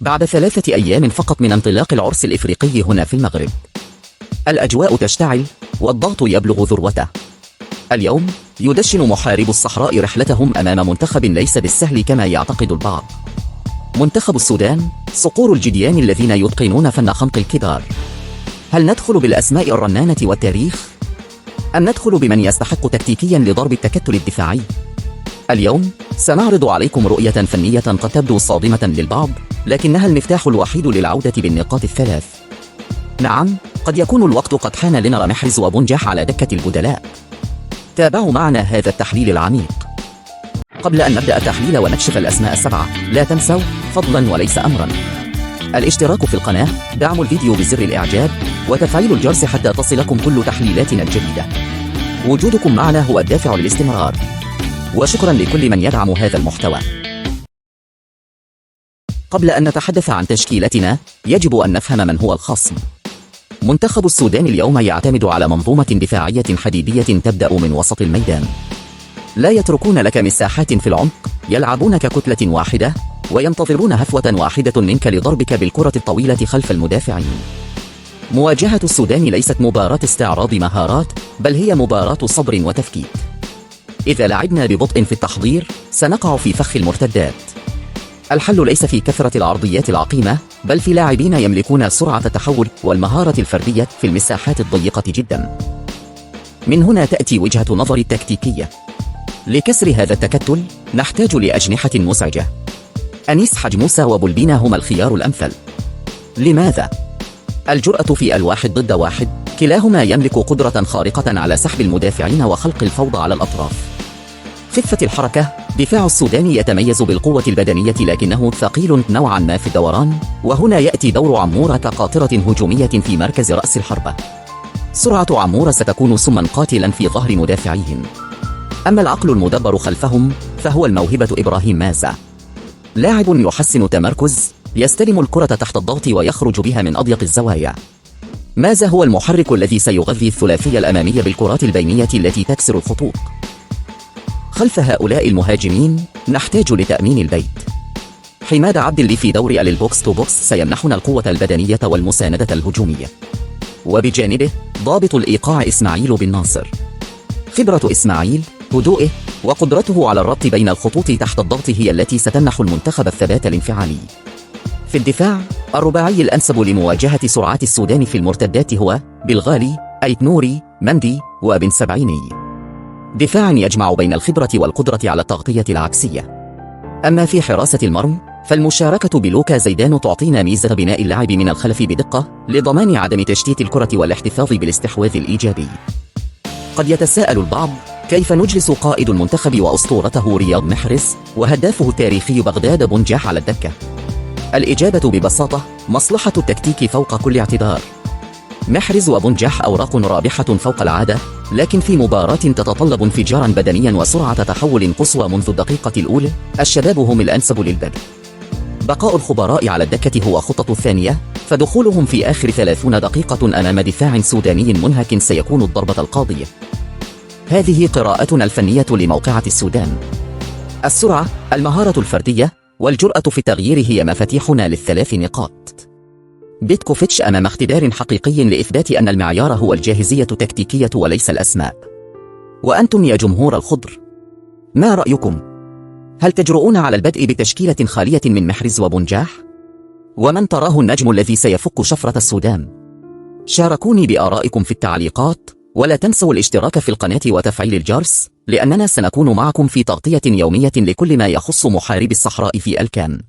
بعد 3 أيام فقط من انطلاق العرس الإفريقي هنا في المغرب، الأجواء تشتعل والضغط يبلغ ذروته. اليوم يدشن محاربو الصحراء رحلتهم أمام منتخب ليس بالسهل كما يعتقد البعض. منتخب السودان صقور الجديان الذين يتقنون فن خنق الكبار. هل ندخل بالأسماء الرنانة والتاريخ؟ أم ندخل بمن يستحق تكتيكيا لضرب التكتل الدفاعي؟ اليوم سنعرض عليكم رؤية فنية قد تبدو صادمة للبعض، لكنها المفتاح الوحيد للعودة بالنقاط الثلاث. نعم، قد يكون الوقت قد حان لنرى محرز وبنجاح على دكة البدلاء. تابعوا معنا هذا التحليل العميق. قبل أن نبدأ التحليل ونكشف الأسماء ال7، لا تنسوا فضلا وليس أمرا الاشتراك في القناة، دعم الفيديو بزر الإعجاب، وتفعيل الجرس حتى تصلكم كل تحليلاتنا الجديدة. وجودكم معنا هو الدافع للاستمرار، وشكرا لكل من يدعم هذا المحتوى. قبل أن نتحدث عن تشكيلتنا، يجب أن نفهم من هو الخصم. منتخب السودان اليوم يعتمد على منظومة دفاعية حديدية تبدأ من وسط الميدان. لا يتركون لك مساحات في العمق، يلعبون ككتلة واحدة وينتظرون هفوة واحدة منك لضربك بالكرة الطويلة خلف المدافعين. مواجهة السودان ليست مباراة استعراض مهارات، بل هي مباراة صبر وتفكيك. إذا لعبنا ببطء في التحضير سنقع في فخ المرتدات. الحل ليس في كثرة العرضيات العقيمة، بل في لاعبين يملكون سرعة التحول والمهارة الفردية في المساحات الضيقة جدا. من هنا تأتي وجهة نظري التكتيكية. لكسر هذا التكتل نحتاج لأجنحة مزعجة. أنيس حاج موسى وبولبينا هما الخيار الأمثل. لماذا؟ الجرأة في 1 ضد 1، كلاهما يملك قدرة خارقة على سحب المدافعين وخلق الفوضى على الأطراف. خفة الحركة، دفاع السودان يتميز بالقوة البدنية لكنه ثقيل نوعا ما في الدوران، وهنا يأتي دور عمورة كقاطرة هجومية في مركز رأس الحربة. سرعة عمورة ستكون سما قاتلا في ظهر مدافعيهم. أما العقل المدبر خلفهم فهو الموهبة إبراهيم مازا، لاعب يحسن تمركز، يستلم الكرة تحت الضغط ويخرج بها من أضيق الزوايا. مازا هو المحرك الذي سيغذي الثلاثية الأمامية بالكرات البينية التي تكسر الخطوط. خلف هؤلاء المهاجمين نحتاج لتأمين البيت. حماد عبد اللي في دور البوكس تو بوكس سيمنحنا القوة البدنية والمساندة الهجومية، وبجانبه ضابط الإيقاع إسماعيل بن ناصر. خبرة إسماعيل، هدوئه، وقدرته على الربط بين الخطوط تحت الضغط هي التي ستمنح المنتخب الثبات الانفعالي. في الدفاع، الرباعي الأنسب لمواجهة سرعات السودان في المرتدات هو بالغالي، أيت نوري، مندي، وبن سبعيني. دفاع يجمع بين الخبرة والقدرة على التغطية العكسية. أما في حراسة المرمى، فالمشاركة بلوكا زيدان تعطينا ميزة بناء اللعب من الخلف بدقة لضمان عدم تشتيت الكرة والاحتفاظ بالاستحواذ الإيجابي. قد يتساءل البعض، كيف نجلس قائد المنتخب وأسطورته رياض محرز وهدافه التاريخي بغداد بنجاح على الدكة؟ الإجابة ببساطة مصلحة التكتيك فوق كل اعتبار. محرز وبنجاح أوراق رابحة فوق العادة، لكن في مباراة تتطلب انفجارا بدنيا وسرعة تحول قصوى منذ الدقيقة الأولى، الشباب هم الأنسب للبدء. بقاء الخبراء على الدكة هو خطة الثانية، فدخولهم في آخر 30 دقيقة أمام دفاع سوداني منهك سيكون الضربة القاضية. هذه قراءتنا الفنية لموقعة السودان. السرعة، المهارة الفردية، والجرأة في التغيير هي مفاتيحنا لل3 نقاط. بيتكوفيتش أمام اختبار حقيقي لإثبات أن المعيار هو الجاهزية التكتيكية وليس الأسماء. وأنتم يا جمهور الخضر، ما رأيكم؟ هل تجرؤون على البدء بتشكيلة خالية من محرز وبنجاح؟ ومن تراه النجم الذي سيفك شفرة السودان؟ شاركوني بآرائكم في التعليقات، ولا تنسوا الاشتراك في القناة وتفعيل الجرس، لأننا سنكون معكم في تغطية يومية لكل ما يخص محاربي الصحراء في الكان.